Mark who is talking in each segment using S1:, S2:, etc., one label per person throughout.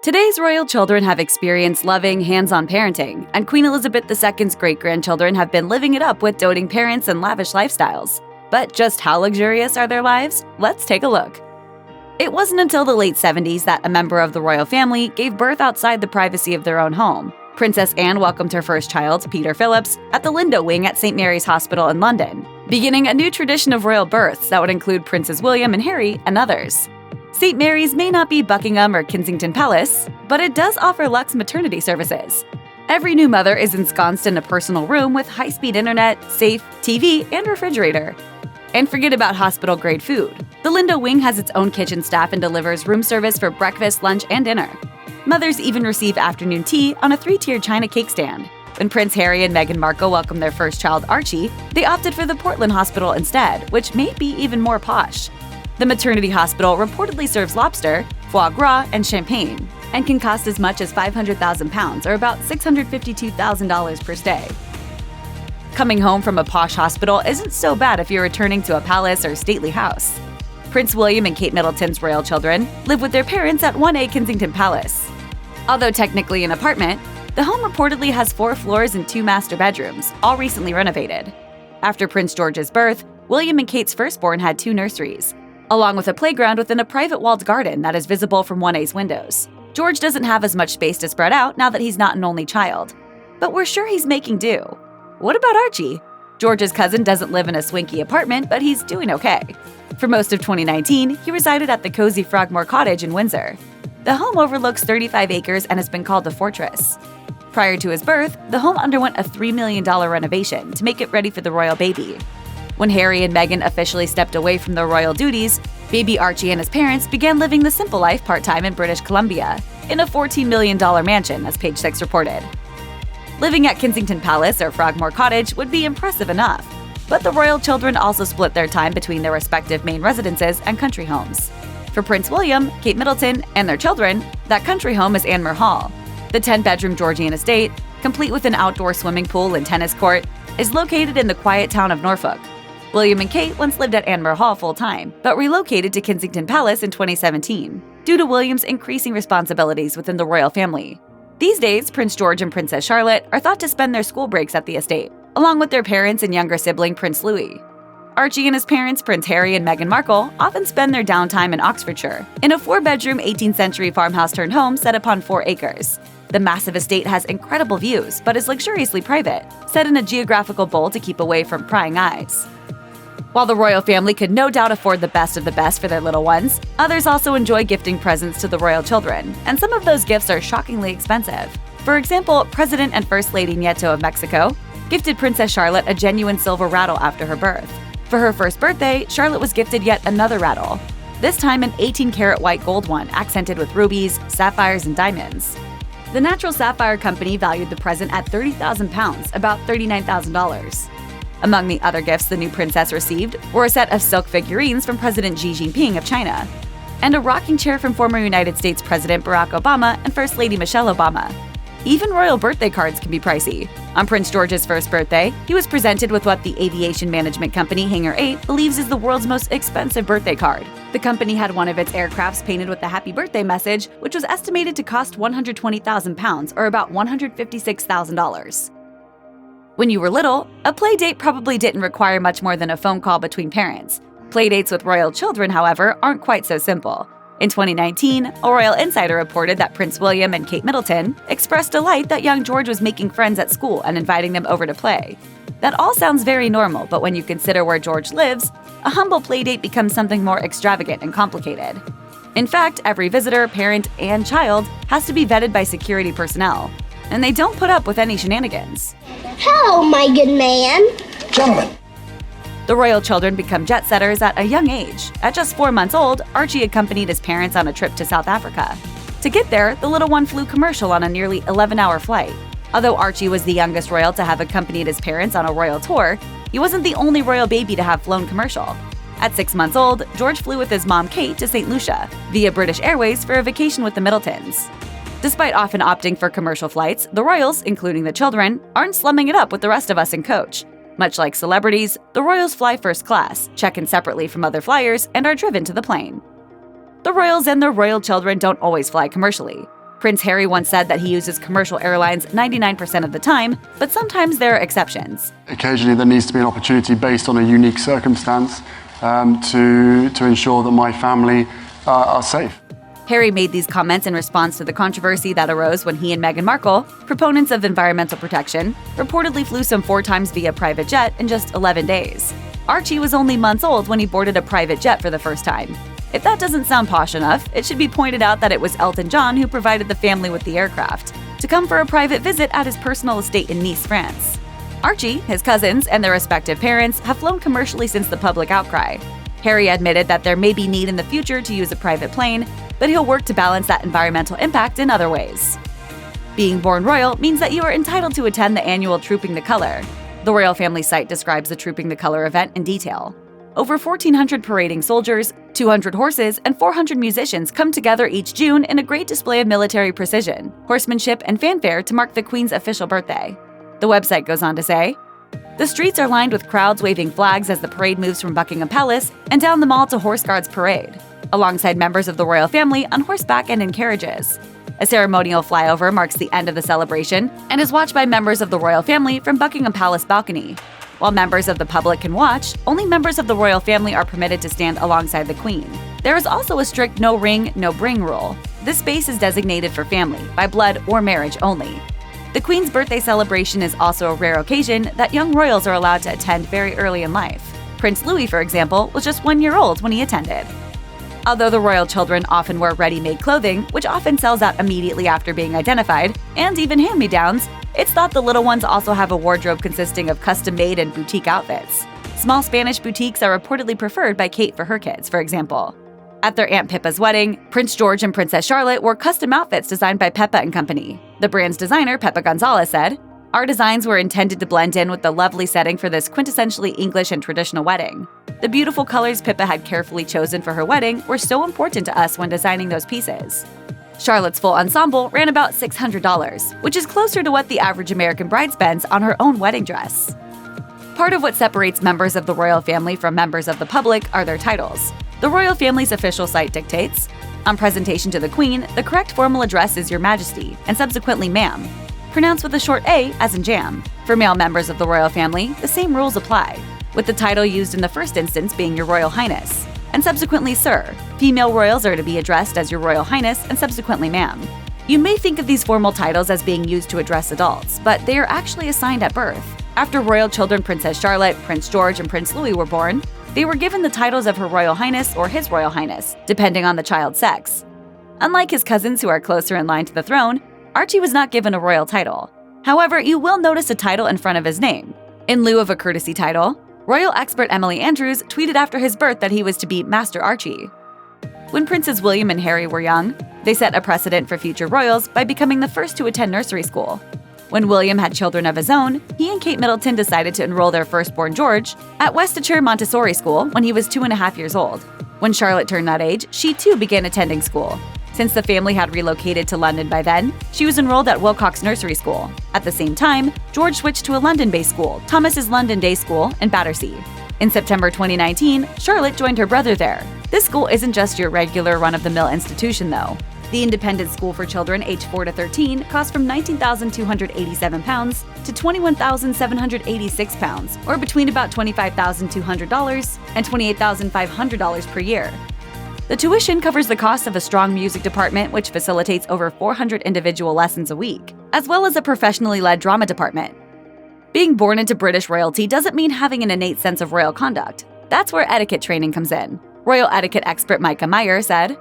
S1: Today's royal children have experienced loving, hands-on parenting, and Queen Elizabeth II's great-grandchildren have been living it up with doting parents and lavish lifestyles. But just how luxurious are their lives? Let's take a look. It wasn't until the late 70s that a member of the royal family gave birth outside the privacy of their own home. Princess Anne welcomed her first child, Peter Phillips, at the Lindo Wing at St. Mary's Hospital in London, beginning a new tradition of royal births that would include Princes William and Harry and others. St. Mary's may not be Buckingham or Kensington Palace, but it does offer luxe maternity services. Every new mother is ensconced in a personal room with high-speed internet, safe, TV, and refrigerator. And forget about hospital-grade food. The Lindo Wing has its own kitchen staff and delivers room service for breakfast, lunch, and dinner. Mothers even receive afternoon tea on a 3-tiered china cake stand. When Prince Harry and Meghan Markle welcomed their first child, Archie, they opted for the Portland Hospital instead, which may be even more posh. The maternity hospital reportedly serves lobster, foie gras, and champagne, and can cost as much as £500,000 or about $652,000 per stay. Coming home from a posh hospital isn't so bad if you're returning to a palace or stately house. Prince William and Kate Middleton's royal children live with their parents at 1A Kensington Palace. Although technically an apartment, the home reportedly has 4 floors and 2 master bedrooms, all recently renovated. After Prince George's birth, William and Kate's firstborn had 2 nurseries, along with a playground within a private walled garden that is visible from 1A's windows. George doesn't have as much space to spread out now that he's not an only child, but we're sure he's making do. What about Archie? George's cousin doesn't live in a swanky apartment, but he's doing okay. For most of 2019, he resided at the cozy Frogmore Cottage in Windsor. The home overlooks 35 acres and has been called a fortress. Prior to his birth, the home underwent a $3 million renovation to make it ready for the royal baby. When Harry and Meghan officially stepped away from their royal duties, baby Archie and his parents began living the simple life part-time in British Columbia, in a $14 million mansion, as Page 6 reported. Living at Kensington Palace or Frogmore Cottage would be impressive enough, but the royal children also split their time between their respective main residences and country homes. For Prince William, Kate Middleton, and their children, that country home is Anmer Hall. The 10-bedroom Georgian estate, complete with an outdoor swimming pool and tennis court, is located in the quiet town of Norfolk. William and Kate once lived at Anmer Hall full-time, but relocated to Kensington Palace in 2017, due to William's increasing responsibilities within the royal family. These days, Prince George and Princess Charlotte are thought to spend their school breaks at the estate, along with their parents and younger sibling Prince Louis. Archie and his parents, Prince Harry and Meghan Markle, often spend their downtime in Oxfordshire, in a 4-bedroom 18th-century farmhouse-turned-home set upon 4 acres. The massive estate has incredible views, but is luxuriously private, set in a geographical bowl to keep away from prying eyes. While the royal family could no doubt afford the best of the best for their little ones, others also enjoy gifting presents to the royal children, and some of those gifts are shockingly expensive. For example, President and First Lady Nieto of Mexico gifted Princess Charlotte a genuine silver rattle after her birth. For her first birthday, Charlotte was gifted yet another rattle, this time an 18-karat white gold one accented with rubies, sapphires, and diamonds. The Natural Sapphire Company valued the present at £30,000, about $39,000. Among the other gifts the new princess received were a set of silk figurines from President Xi Jinping of China, and a rocking chair from former United States President Barack Obama and First Lady Michelle Obama. Even royal birthday cards can be pricey. On Prince George's first birthday, he was presented with what the aviation management company Hangar 8 believes is the world's most expensive birthday card. The company had one of its aircrafts painted with the happy birthday message, which was estimated to cost £120,000 or about $156,000. When you were little, a play date probably didn't require much more than a phone call between parents. Playdates with royal children, however, aren't quite so simple. In 2019, a royal insider reported that Prince William and Kate Middleton expressed delight that young George was making friends at school and inviting them over to play. That all sounds very normal, but when you consider where George lives, a humble playdate becomes something more extravagant and complicated. In fact, every visitor, parent, and child has to be vetted by security personnel, and they don't put up with any shenanigans.
S2: Hello, my good man.
S3: Gentlemen.
S1: The royal children become jet-setters at a young age. At just 4 months old, Archie accompanied his parents on a trip to South Africa. To get there, the little one flew commercial on a nearly 11-hour flight. Although Archie was the youngest royal to have accompanied his parents on a royal tour, he wasn't the only royal baby to have flown commercial. At 6 months old, George flew with his mom Kate to St. Lucia via British Airways for a vacation with the Middletons. Despite often opting for commercial flights, the royals, including the children, aren't slumming it up with the rest of us in coach. Much like celebrities, the royals fly first class, check in separately from other flyers, and are driven to the plane. The royals and their royal children don't always fly commercially. Prince Harry once said that he uses commercial airlines 99% of the time, but sometimes there are exceptions.
S3: Occasionally there needs to be an opportunity based on a unique circumstance to ensure that my family are safe.
S1: Harry made these comments in response to the controversy that arose when he and Meghan Markle, proponents of environmental protection, reportedly flew some 4 times via private jet in just 11 days. Archie was only months old when he boarded a private jet for the first time. If that doesn't sound posh enough, it should be pointed out that it was Elton John who provided the family with the aircraft to come for a private visit at his personal estate in Nice, France. Archie, his cousins, and their respective parents have flown commercially since the public outcry. Harry admitted that there may be need in the future to use a private plane, but he'll work to balance that environmental impact in other ways. Being born royal means that you are entitled to attend the annual Trooping the Colour. The royal family site describes the Trooping the Colour event in detail. Over 1,400 parading soldiers, 200 horses, and 400 musicians come together each June in a great display of military precision, horsemanship, and fanfare to mark the Queen's official birthday. The website goes on to say, "The streets are lined with crowds waving flags as the parade moves from Buckingham Palace and down the Mall to Horse Guards Parade, alongside members of the royal family on horseback and in carriages. A ceremonial flyover marks the end of the celebration and is watched by members of the royal family from Buckingham Palace balcony. While members of the public can watch, only members of the royal family are permitted to stand alongside the Queen. There is also a strict no ring, no bring rule. This space is designated for family, by blood or marriage only. The Queen's birthday celebration is also a rare occasion that young royals are allowed to attend very early in life. Prince Louis, for example, was just 1 year old when he attended. Although the royal children often wear ready-made clothing, which often sells out immediately after being identified, and even hand-me-downs, it's thought the little ones also have a wardrobe consisting of custom-made and boutique outfits. Small Spanish boutiques are reportedly preferred by Kate for her kids, for example. At their Aunt Pippa's wedding, Prince George and Princess Charlotte wore custom outfits designed by Peppa & Company. The brand's designer, Peppa Gonzalez, said, "Our designs were intended to blend in with the lovely setting for this quintessentially English and traditional wedding. The beautiful colors Pippa had carefully chosen for her wedding were so important to us when designing those pieces." Charlotte's full ensemble ran about $600, which is closer to what the average American bride spends on her own wedding dress. Part of what separates members of the royal family from members of the public are their titles. The royal family's official site dictates, "On presentation to the Queen, the correct formal address is Your Majesty, and subsequently Ma'am, pronounced with a short A as in jam." For male members of the royal family, the same rules apply, with the title used in the first instance being Your Royal Highness, and subsequently Sir. Female royals are to be addressed as Your Royal Highness and subsequently Ma'am. You may think of these formal titles as being used to address adults, but they are actually assigned at birth. After royal children Princess Charlotte, Prince George, and Prince Louis were born, they were given the titles of Her Royal Highness or His Royal Highness, depending on the child's sex. Unlike his cousins who are closer in line to the throne, Archie was not given a royal title. However, you will notice a title in front of his name. In lieu of a courtesy title, royal expert Emily Andrews tweeted after his birth that he was to be Master Archie. When Princes William and Harry were young, they set a precedent for future royals by becoming the first to attend nursery school. When William had children of his own, he and Kate Middleton decided to enroll their firstborn George at Westachur Montessori School when he was 2.5 years old. When Charlotte turned that age, she too began attending school. Since the family had relocated to London by then, she was enrolled at Wilcox Nursery School. At the same time, George switched to a London-based school, Thomas's London Day School, in Battersea. In September 2019, Charlotte joined her brother there. This school isn't just your regular run-of-the-mill institution, though. The independent school for children aged 4 to 13 costs from £19,287 to £21,786, or between about $25,200 and $28,500 per year. The tuition covers the cost of a strong music department which facilitates over 400 individual lessons a week, as well as a professionally led drama department. Being born into British royalty doesn't mean having an innate sense of royal conduct. That's where etiquette training comes in. Royal etiquette expert Micah Meyer said,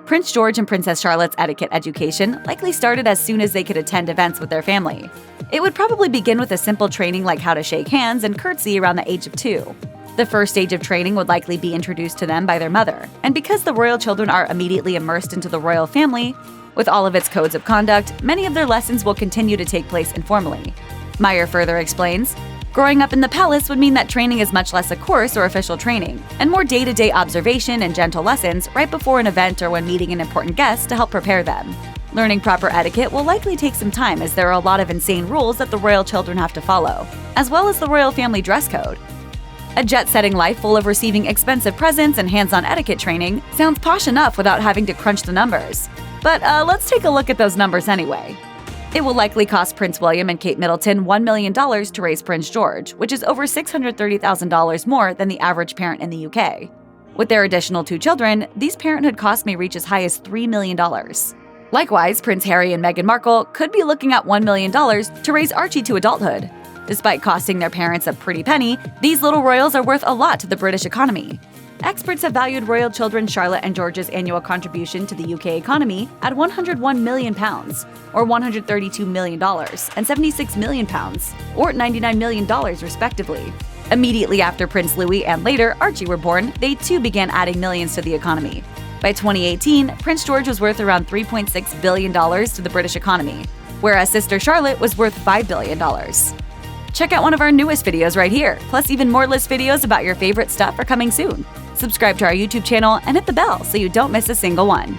S1: "Prince George and Princess Charlotte's etiquette education likely started as soon as they could attend events with their family. It would probably begin with a simple training like how to shake hands and curtsy around the age of 2. The first stage of training would likely be introduced to them by their mother, and because the royal children are immediately immersed into the royal family, with all of its codes of conduct, many of their lessons will continue to take place informally." Meyer further explains, "Growing up in the palace would mean that training is much less a course or official training, and more day-to-day observation and gentle lessons right before an event or when meeting an important guest to help prepare them. Learning proper etiquette will likely take some time as there are a lot of insane rules that the royal children have to follow, as well as the royal family dress code." A jet-setting life full of receiving expensive presents and hands-on etiquette training sounds posh enough without having to crunch the numbers. But let's take a look at those numbers anyway. It will likely cost Prince William and Kate Middleton $1 million to raise Prince George, which is over $630,000 more than the average parent in the UK. With their additional 2 children, these parenthood costs may reach as high as $3 million. Likewise, Prince Harry and Meghan Markle could be looking at $1 million to raise Archie to adulthood. Despite costing their parents a pretty penny, these little royals are worth a lot to the British economy. Experts have valued royal children Charlotte and George's annual contribution to the UK economy at £101 million, or $132 million, and £76 million, or $99 million respectively. Immediately after Prince Louis and later Archie were born, they too began adding millions to the economy. By 2018, Prince George was worth around $3.6 billion to the British economy, whereas sister Charlotte was worth $5 billion. Check out one of our newest videos right here, plus even more list videos about your favorite stuff are coming soon. Subscribe to our YouTube channel and hit the bell so you don't miss a single one.